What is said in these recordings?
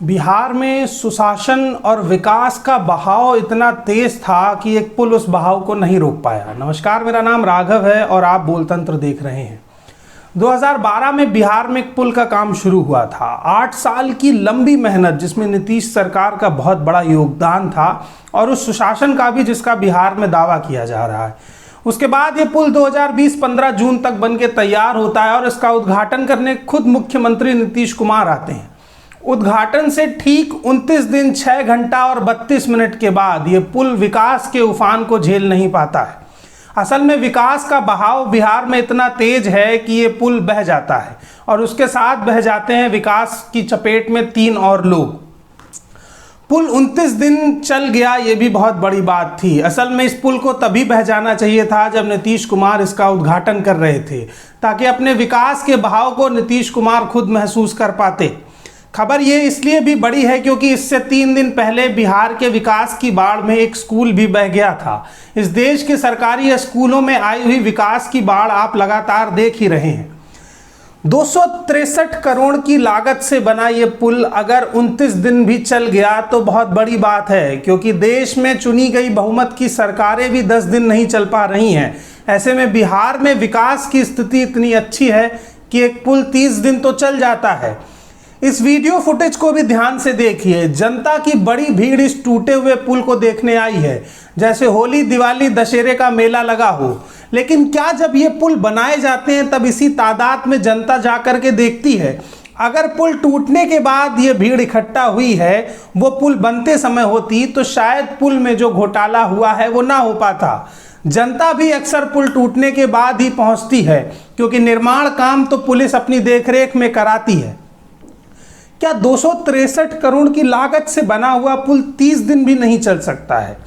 बिहार में सुशासन और विकास का बहाव इतना तेज था कि एक पुल उस बहाव को नहीं रोक पाया। नमस्कार, मेरा नाम राघव है और आप बोलतंत्र देख रहे हैं। 2012 में बिहार में एक पुल का काम शुरू हुआ था। 8 साल की लंबी मेहनत जिसमें नीतीश सरकार का बहुत बड़ा योगदान था और उस सुशासन का भी जिसका बिहार में दावा किया जा रहा है। उसके बाद ये पुल 2020 15 जून तक बन के तैयार होता है और इसका उद्घाटन करने खुद मुख्यमंत्री नीतीश कुमार आते हैं। उद्घाटन से ठीक 29 दिन 6 घंटा और 32 मिनट के बाद ये पुल विकास के उफान को झेल नहीं पाता है। असल में विकास का बहाव बिहार में इतना तेज है कि ये पुल बह जाता है और उसके साथ बह जाते हैं विकास की चपेट में 3 और लोग। पुल 29 दिन चल गया, ये भी बहुत बड़ी बात थी। असल में इस पुल को तभी बह जाना चाहिए था जब नीतीश कुमार इसका उद्घाटन कर रहे थे, ताकि अपने विकास के बहाव को नीतीश कुमार खुद महसूस कर पाते। खबर ये इसलिए भी बड़ी है क्योंकि इससे 3 दिन पहले बिहार के विकास की बाढ़ में एक स्कूल भी बह गया था। इस देश के सरकारी स्कूलों में आई हुई विकास की बाढ़ आप लगातार देख ही रहे हैं। 263 करोड़ की लागत से बना ये पुल अगर 29 दिन भी चल गया तो बहुत बड़ी बात है, क्योंकि देश में चुनी गई बहुमत की सरकारें भी 10 दिन नहीं चल पा रही हैं। ऐसे में बिहार में विकास की स्थिति इतनी अच्छी है कि एक पुल 30 दिन तो चल जाता है। इस वीडियो फुटेज को भी ध्यान से देखिए। जनता की बड़ी भीड़ इस टूटे हुए पुल को देखने आई है, जैसे होली, दिवाली, दशहरे का मेला लगा हो। लेकिन क्या जब ये पुल बनाए जाते हैं तब इसी तादाद में जनता जाकर के देखती है? अगर पुल टूटने के बाद ये भीड़ इकट्ठा हुई है, वो पुल बनते समय होती तो शायद पुल में जो घोटाला हुआ है वो ना हो पाता। जनता भी अक्सर पुल टूटने के बाद ही पहुंचती है, क्योंकि निर्माण काम तो पुलिस अपनी देखरेख में कराती है। क्या 263 करोड़ की लागत से बना हुआ पुल 30 दिन भी नहीं चल सकता है?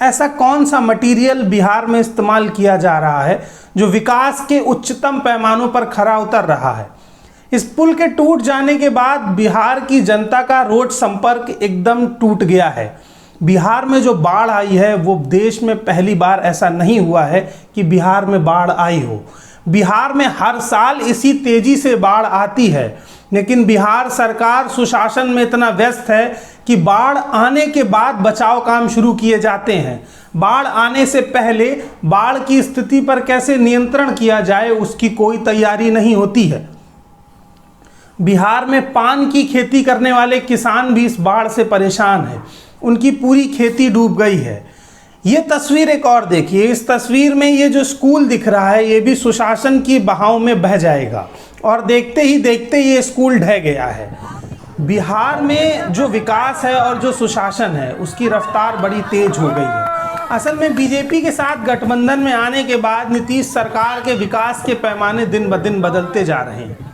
ऐसा कौन सा मटेरियल बिहार में इस्तेमाल किया जा रहा है जो विकास के उच्चतम पैमानों पर खरा उतर रहा है? इस पुल के टूट जाने के बाद बिहार की जनता का रोड संपर्क एकदम टूट गया है। बिहार में जो बाढ़ आई है वो देश में पहली बार ऐसा नहीं हुआ है कि बिहार में बाढ़ आई हो। बिहार में हर साल इसी तेजी से बाढ़ आती है, लेकिन बिहार सरकार सुशासन में इतना व्यस्त है कि बाढ़ आने के बाद बचाव काम शुरू किए जाते हैं। बाढ़ आने से पहले बाढ़ की स्थिति पर कैसे नियंत्रण किया जाए उसकी कोई तैयारी नहीं होती है। बिहार में पान की खेती करने वाले किसान भी इस बाढ़ से परेशान हैं। उनकी पूरी खेती डूब गई है। ये तस्वीर एक और देखिए। इस तस्वीर में ये जो स्कूल दिख रहा है ये भी सुशासन की बहाव में बह जाएगा और देखते ही देखते ये स्कूल ढह गया है। बिहार में जो विकास है और जो सुशासन है उसकी रफ्तार बड़ी तेज हो गई है। असल में बीजेपी के साथ गठबंधन में आने के बाद नीतीश सरकार के विकास के पैमाने दिन ब दिन बदलते जा रहे हैं।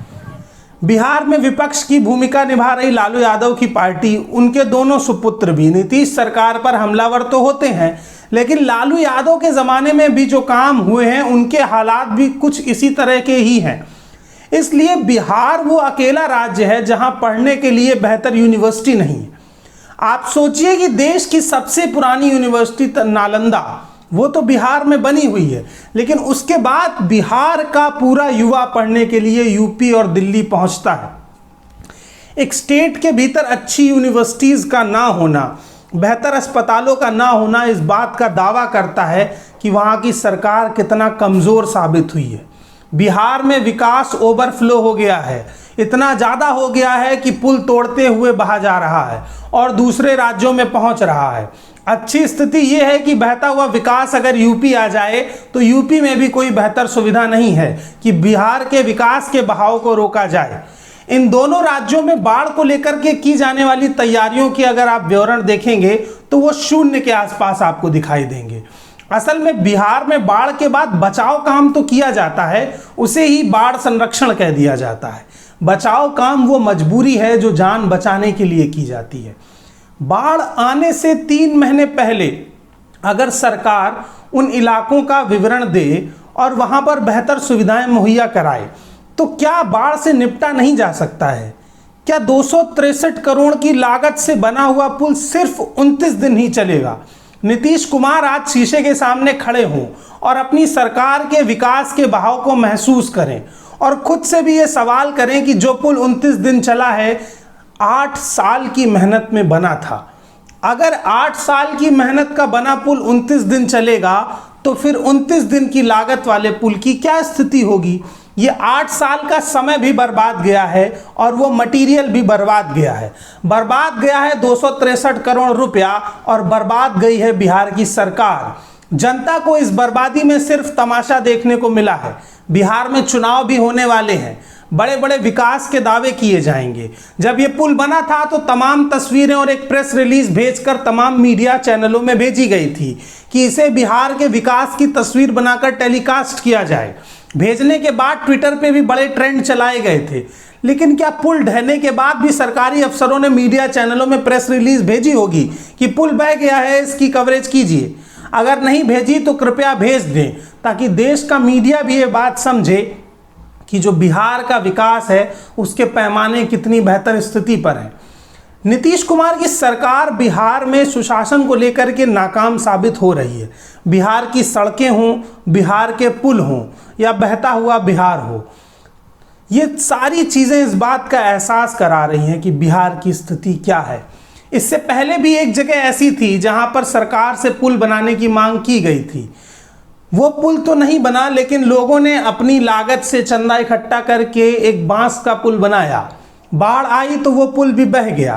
बिहार में विपक्ष की भूमिका निभा रही लालू यादव की पार्टी, उनके दोनों सुपुत्र भी नीतीश सरकार पर हमलावर तो होते हैं, लेकिन लालू यादव के ज़माने में भी जो काम हुए हैं उनके हालात भी कुछ इसी तरह के ही हैं। इसलिए बिहार वो अकेला राज्य है जहां पढ़ने के लिए बेहतर यूनिवर्सिटी नहीं है। आप सोचिए कि देश की सबसे पुरानी यूनिवर्सिटी नालंदा वो तो बिहार में बनी हुई है, लेकिन उसके बाद बिहार का पूरा युवा पढ़ने के लिए यूपी और दिल्ली पहुंचता है। एक स्टेट के भीतर अच्छी यूनिवर्सिटीज़ का ना होना, बेहतर अस्पतालों का ना होना इस बात का दावा करता है कि वहाँ की सरकार कितना कमज़ोर साबित हुई है। बिहार में विकास ओवरफ्लो हो गया है, इतना ज़्यादा हो गया है कि पुल तोड़ते हुए बहा जा रहा है और दूसरे राज्यों में पहुंच रहा है। अच्छी स्थिति ये है कि बहता हुआ विकास अगर यूपी आ जाए तो यूपी में भी कोई बेहतर सुविधा नहीं है कि बिहार के विकास के बहाव को रोका जाए। इन दोनों राज्यों में बाढ़ को लेकर के की जाने वाली तैयारियों की अगर आप विवरण देखेंगे तो वो 0 के आसपास आपको दिखाई देंगे। असल में बिहार में बाढ़ के बाद बचाव काम तो किया जाता है, उसे ही बाढ़ संरक्षण कह दिया जाता है। बचाव काम वो मजबूरी है जो जान बचाने के लिए की जाती है। बाढ़ आने से 3 महीने पहले अगर सरकार उन इलाकों का विवरण दे और वहां पर बेहतर सुविधाएं मुहैया कराए तो क्या बाढ़ से निपटा नहीं जा सकता है? क्या 263 करोड़ की लागत से बना हुआ पुल सिर्फ 29 दिन ही चलेगा? नीतीश कुमार आज शीशे के सामने खड़े हों और अपनी सरकार के विकास के बहाव को महसूस करें और खुद से भी ये सवाल करें कि जो पुल 29 दिन चला है 8 साल की मेहनत में बना था। अगर 8 साल की मेहनत का बना पुल 29 दिन चलेगा तो फिर 29 दिन की लागत वाले पुल की क्या स्थिति होगी। ये 8 साल का समय भी बर्बाद गया है और वो मटेरियल भी बर्बाद गया है। बर्बाद गया है 263 करोड़ रुपया और बर्बाद गई है बिहार की सरकार। जनता को इस बर्बादी में सिर्फ तमाशा देखने को मिला है। बिहार में चुनाव भी होने वाले हैं, बड़े बड़े विकास के दावे किए जाएंगे। जब ये पुल बना था तो तमाम तस्वीरें और एक प्रेस रिलीज भेजकर तमाम मीडिया चैनलों में भेजी गई थी कि इसे बिहार के विकास की तस्वीर बनाकर टेलीकास्ट किया जाए। भेजने के बाद ट्विटर पे भी बड़े ट्रेंड चलाए गए थे। लेकिन क्या पुल ढहने के बाद भी सरकारी अफसरों ने मीडिया चैनलों में प्रेस रिलीज भेजी होगी कि पुल बह गया है, इसकी कवरेज कीजिए? अगर नहीं भेजी तो कृपया भेज दें, ताकि देश का मीडिया भी ये बात समझे कि जो बिहार का विकास है उसके पैमाने कितनी बेहतर स्थिति पर है। नीतीश कुमार की सरकार बिहार में सुशासन को लेकर के नाकाम साबित हो रही है। बिहार की सड़कें हों, बिहार के पुल हों या बहता हुआ बिहार हो, ये सारी चीज़ें इस बात का एहसास करा रही हैं कि बिहार की स्थिति क्या है। इससे पहले भी एक जगह ऐसी थी जहां पर सरकार से पुल बनाने की मांग की गई थी। वो पुल तो नहीं बना, लेकिन लोगों ने अपनी लागत से चंदा इकट्ठा करके एक बांस का पुल बनाया। बाढ़ आई तो वो पुल भी बह गया।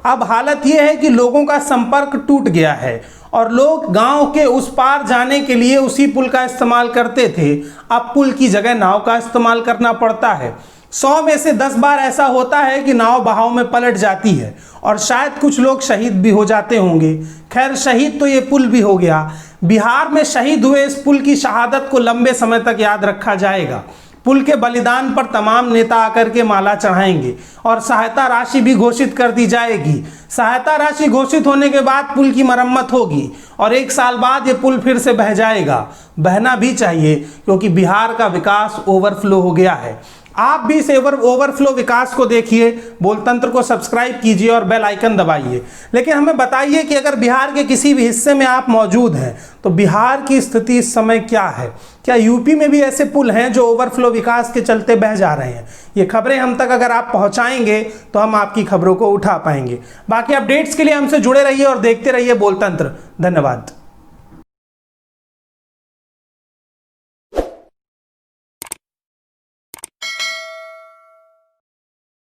अब हालत ये है कि लोगों का संपर्क टूट गया है और लोग गांव के उस पार जाने के लिए उसी पुल का इस्तेमाल करते थे। अब पुल की जगह नाव का इस्तेमाल करना पड़ता है। 100 में से 10 बार ऐसा होता है कि नाव बहाव में पलट जाती है और शायद कुछ लोग शहीद भी हो जाते होंगे। खैर, शहीद तो ये पुल भी हो गया। बिहार में शहीद हुए इस पुल की शहादत को लंबे समय तक याद रखा जाएगा। पुल के बलिदान पर तमाम नेता आकर के माला चढ़ाएंगे और सहायता राशि भी घोषित कर दी जाएगी। सहायता राशि घोषित होने के बाद पुल की मरम्मत होगी और 1 साल बाद ये पुल फिर से बह जाएगा। बहना भी चाहिए, क्योंकि बिहार का विकास ओवरफ्लो हो गया है। आप भी इस ओवरफ्लो विकास को देखिए, बोलतंत्र को सब्सक्राइब कीजिए और बेल आइकन दबाइए। लेकिन हमें बताइए कि अगर बिहार के किसी भी हिस्से में आप मौजूद हैं तो बिहार की स्थिति इस समय क्या है। क्या यूपी में भी ऐसे पुल हैं जो ओवरफ्लो विकास के चलते बह जा रहे हैं? ये खबरें हम तक अगर आप पहुंचाएंगे तो हम आपकी खबरों को उठा पाएंगे। बाकी अपडेट्स के लिए हमसे जुड़े रहिए और देखते रहिए बोलतंत्र। धन्यवाद।